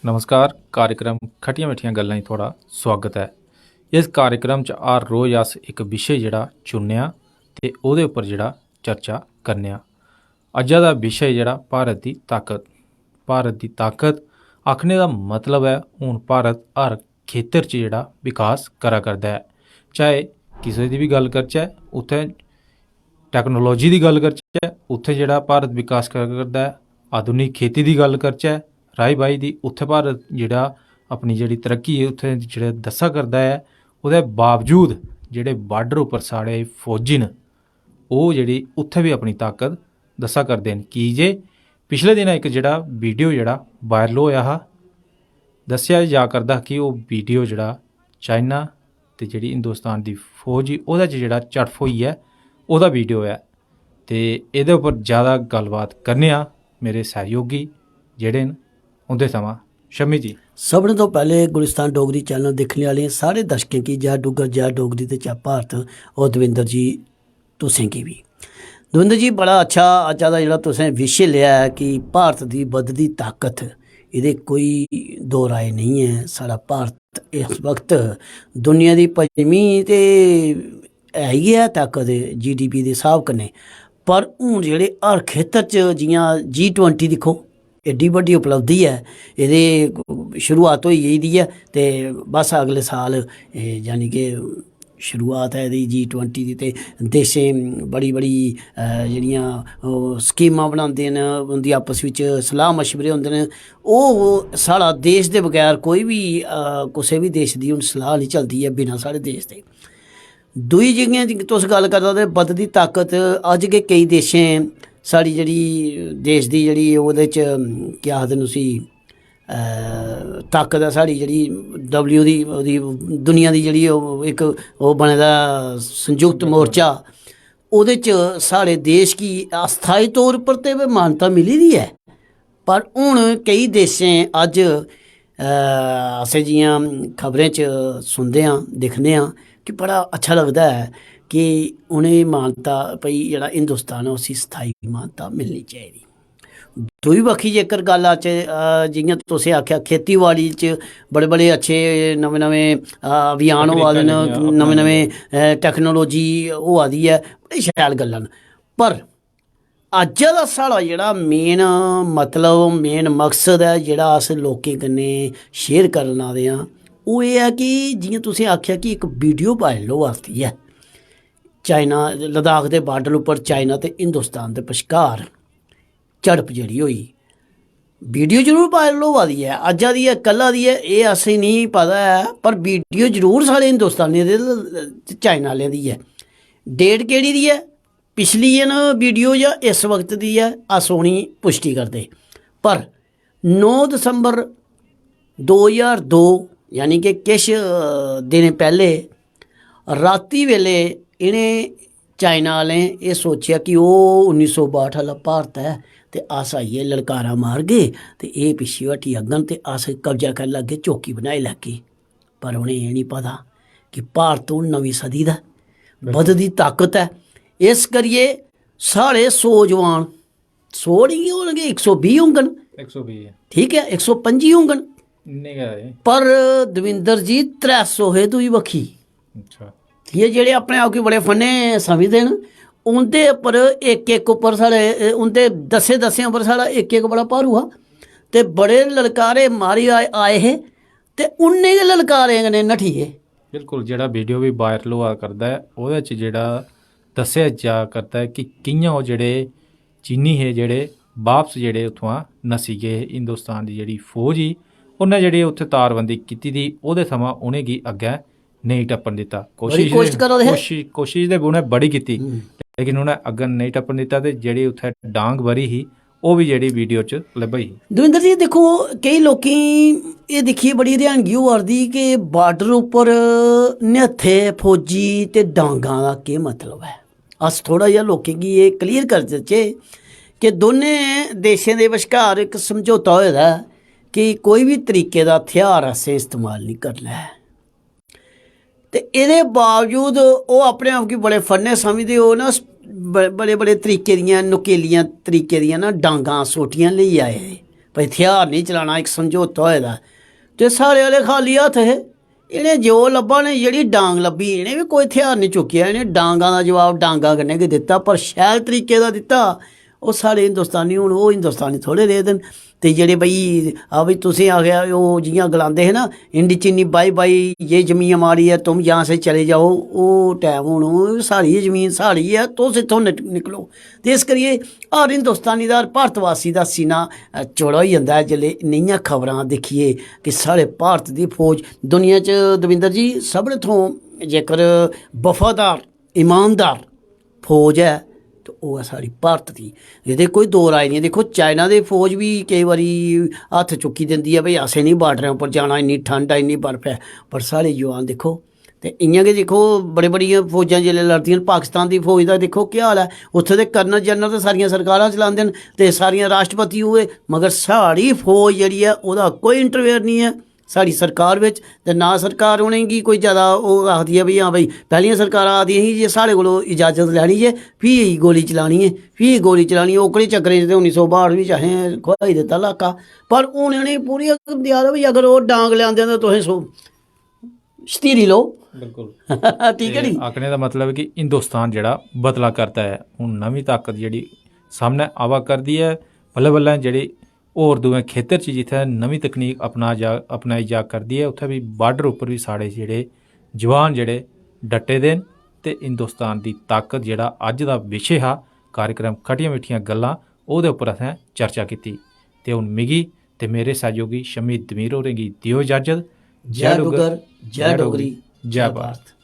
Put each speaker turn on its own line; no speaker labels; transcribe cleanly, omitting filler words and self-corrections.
नमस्कार। कार्यक्रम खट्टियां मिट्ठियां गल्लां च थुआढ़ा स्वागत है। इस कार्यक्रम च हर रोज़ अस एक विशे जेह्ड़ा चुनने आं ते ओह्दे उप्पर जेह्ड़ा चर्चा करने आं। अज्जा दा विशे जेह्ड़ा भारत दी ताकत। भारत दी ताकत आखने दा मतलब है हून भारत हर खेतर च जेह्ड़ा विकास करा करदा है। चाहे किसे दी भी गल्ल करचै, उत्थै टैक्नोलॉजी दी गल्ल करचै, उत्थै जेह्ड़ा भारत विकास करा करदा है। आधुनिक खेती दी गल्ल करचै, राही बाही दी, उत्थै भारत जेह्ड़ा अपनी जेह्ड़ी तरक्की है उत्थै जेह्ड़ा दस्सा करदा है। ओह्दे बावजूद जेह्ड़े बार्डर उप्पर साढ़े फौजी न ओह् जेह्ड़ी उत्थै बी अपनी ताकत दस्सा करदे न। की जे पिछले दिनें इक जेह्ड़ा वीडियो जेह्ड़ा वायरल होया हा, दस्सेआ जा करदा कि ओह् वीडियो जेह्ड़ा चाइना ते जेह्ड़ी हिंदुस्तान दी फौज ही ओह्दे च जेह्ड़ा झड़फ होई ऐ ओह्दा वीडियो है। ते एह्दे उप्पर ज़्यादा गल्लबात करने आं मेरे सहयोगी जेह्ड़े न उंदे थमां। शम्मी जी,
सभनें तो पैह्ले गुलिस्तान डोगरी चैनल दिक्खने आह्ले सारे दर्शकें गी जय डुग्गर जय डोगरी ते जय भारत। और दविंदर जी तुसें गी भी। दविंदर जी बड़ा अच्छा अज्ज दा जेह्ड़ा तुसें विशे लेआ है कि भारत दी बधदी ताकत। एह्दे कोई दो राय नहीं है। साढ़ा भारत इस वक्त दुनिया दी पंजवीं ते है ही है ताकत GDP दे स्हाब कन्नै। पर हून जेह्ड़े हर खेतर च जियां G20 दिक्खो, एड्डी बड्डी उपलब्धि है। एह्दी शुरुआत होई गेदी है ते बस अगले साल यानी कि शुरुआत है एह्दी G20 दी। ते देशें बड़ी बड़ी जेह्ड़ियां स्कीमां बनांदे न, उंदी आपस बिच सलाह मशवरे होंदे न। ओह् साढ़ा देश दे बगैर कोई भी कुसै भी देश दी हून सलाह नहीं चलदी है बिना साढ़े देश दे। दुई जि'यां तुस गल्ल करदा ते बधदी ताकत अज्ज गै केईं देशें साढ़ी जेह्ड़ी देश दी जेह्ड़ी ओह्दे च केह् आखदे न उसी ताकत है साढ़ी जेह्ड़ी डब्ल्यू दी ओह्दी दुनिया दी जेह्ड़ी इक ओह् बने दा संयुक्त मोर्चा, ओह्दे च साढ़े देश गी अस्थाई तौर पर ते मानता मिली दी है। पर हून केईं देशें अज्ज असें जियां खबरें च सुनदे आं दिक्खने आं कि बड़ा अच्छा लगदा है कि उ'नें मानता भई जेह्ड़ा हिंदुस्तान है उसी स्थाई मानता मिलनी चाहिदी। दूई बक्खी जेकर गल्ल आचै, जियां तुसें आखेआ खेतीबाड़ी च बड़े बड़े अच्छे नमें नमें अभियान होआ दे न, नमें नमें टैक्नोलॉजी होआ दी है, बड़ी शैल गल्लां न। पर अज्ज दा साढ़ा जेह्ड़ा मेन मतलब मेन मकसद है जेह्ड़ा अस लोकें कन्नै शेयर करन आए दे आं, ओह् एह् है कि जियां तुसें आखेआ कि इक वीडियो वायरल होआ दी है चाइना लद्दाख दे बार्डर उप्पर चाइना ते हिंदुस्तान दे बश्कार झड़प जेह्ड़ी होई। वीडियो जरूर वायरल होआ दी है, अज्जा दी है कल्ला दी है एह् असें नहीं पता है, पर वीडियो जरूर साढ़े हिंदुस्तानी दे चाइना आह्लें दी है। डेट केह्ड़ी दी है, पिछली है ना वीडियो जां इस वक्त दी है, अस उ'नें पुश्टी करदे। पर 9 दिसंबर 2002 यानी कि किश दिन पैह्ले राती वेले इ'नें चाइना आह्लें एह् सोचेआ कि ओह् 1962 आह्ला भारत है ते अस आइयै ललकारा मारगे ते एह् पिच्छे हटी जाङन ते अस कब्जा करी लैगे, चौकी बनाई लैगे। पर उ'नें एह् नहीं पता कि भारत हून नमीं सदी दा बधदी ताकत है। इस करियै साढ़े 100 जवान 100 नहीं होणगे, 120 होङन,
120
ठीक है, 125 होङन, पर दविंदर जी 300 है दुई बक्खी।
अच्छा,
ये जेह्ड़े अपने आप गी बड़े फन्ने समझदे न, उं'दे उप्पर इक इक उप्पर साढ़े उं'दे दस्सें उप्पर साढ़ा इक इक बड़ा भारू हा ते बड़े ललकारे मारी आए हे ते उन्ने गै ललकारे कन्नै नठी गे।
बिल्कुल, जेह्ड़ा वीडियो भी वायरल होआ करदा है ओह्दे च जेह्ड़ा दस्सेआ जा करदा है कि कि'यां ओह् जेह्ड़े चीनी हे जेह्ड़े वापस जेह्ड़े उत्थुआं नस्सी गे। हिंदुस्तान दी जेह्ड़ी फौज ही उन्नै जेह्ड़ी उत्थै तारबंदी कीती दी ओह्दे थमां उ'नेंगी अग्गें नेईं टप्पन दित्ता। कोशिश ते उ'नें बड़ी कीती लेकिन उ'नें अग्गें नेईं टप्पन दित्ता ते जेह्ड़ी उत्थै डांग बरी ही ओह् भी जेह्ड़ी वीडियो च लब्भई ही।
दविंदर जी दिक्खो, केईं लोकें एह् दिक्खियै बड़ी र्हानगी होआ दी कि बार्डर उप्पर निहत्थे फौजी ते डांगां दा केह् मतलब है। अस थोड़ा जेहा लोकें गी एह् क्लीयर करी देचै कि दोनें देशें दे बश्कार इक समझौता होए दा है कि कोई भी तरीके दा हथियार असें इस्तेमाल नहीं करना है। ते एह्दे बावजूद ओह् अपने आप गी बड़े फन्ने समझदे, ओह् ना बड़े बड़े तरीके दियां नुकेलियां तरीके दियां ना डांगां सोटियां लेई आए। भाई हथियार नहीं चलाना, एक समझौता होए दा ते सारे वाले खाली हत्थ हे। इन्हें जो लब्भा ने जेह्ड़ी डांग लब्भी इन्हें भी कोई हथियार नहीं चुक्केआ, इन्हें डांगां दा जवाब डांगां कन्नै गै दित्ता, पर शैल तरीके दा दित्ता। ओह् साढ़े हिंदुस्तानी हून ओह् हिंदुस्तानी थोड़े रेह् दे न। ते जेह्ड़े बई बई तुसें आखेआ ओह् जियां गलांदे हे ना इंडी चीनी बाई बाई ये जमीन हमारी है तुम यहाँ से चले जाओ, ओह् टैम हून साढ़ी जमीन साढ़ी है तुस इत्थों निकलो। ते इस करियै हर हिंदुस्तानी दा हर भारतवासी दा सीना चौड़ा होई जंदा ऐ जेल्लै नेहियां खबरां दिक्खिए कि साढ़े भारत दी फौज दुनिया च दविंदर जी सभनें थों जेकर वफादार ईमानदार फौज है तो ओह् है साढ़ी भारत दी, एह्दे कोई दो राय नहीं। देखो चाइना दे फौज भी केईं बारी हत्थ चुक्की दिंदी है भाई असें नहीं बार्डरें उप्पर जाना, इन्नी ठंड है इन्नी बर्फ है, पर साढ़े जवान दिक्खो ते इ'यां गै दिक्खो बड़े बड़ियां फौजां जेल्लै लड़दियां न, पाकिस्तान दी फौज दा दिक्खो केह् हाल है, उत्थे दे कर्नल जनरल ते सारियां सरकारां चलांदे न ते सारियां राष्ट्रपति होए, मगर साढ़ी फौज जेह्ड़ी ऐ ओह्दा कोई इंटरवेयर नहीं है साढ़ी सरकार बिच। ते ना सरकार उनेंगी कोई ज़्यादा ओह् आखदी है भाई हाँ भाई पैह्लियां सरकारां आखदियां ही जे साढ़े कोलों इजाजत लैनी जे फ्ही गोली चलानी है, फ्ही गोली चलानी है। ओकड़े चक्करें च ते 1962 बिच असें खोई दित्ता इलाका, पर हून उनेंगी पूरी देआ दे भाई अगर ओह् डांग लेआंदे ते तुसें शतीरी लो।
बिल्कुल
ठीक है नी।
आखने का मतलब कि हिंदुस्तान जेह्ड़ा बदला करता है, हूँ नवीं ताकत जेह्ड़ी सामने आवा करदी है, बल्लें बल्लें जेह्ड़ी होर दुए खेतर च जित्थै नवीं तकनीक अपनाई जा करदी है उत्थै भी बार्डर उप्पर भी साढ़े जेह्ड़े जवान जेह्ड़े डटे दे न। ते हिंदुस्तान दी ताकत जेह्ड़ा अज्ज दा विशे हा कार्यक्रम खटियां मिट्ठियां गल्लां ओह्दे उप्पर असें चर्चा कीती। ते हून मिगी ते मेरे सहयोगी शमी दमीर होरें गी दियो इजाजत।
जय डुग्गर जय डोगरी
जय भारत।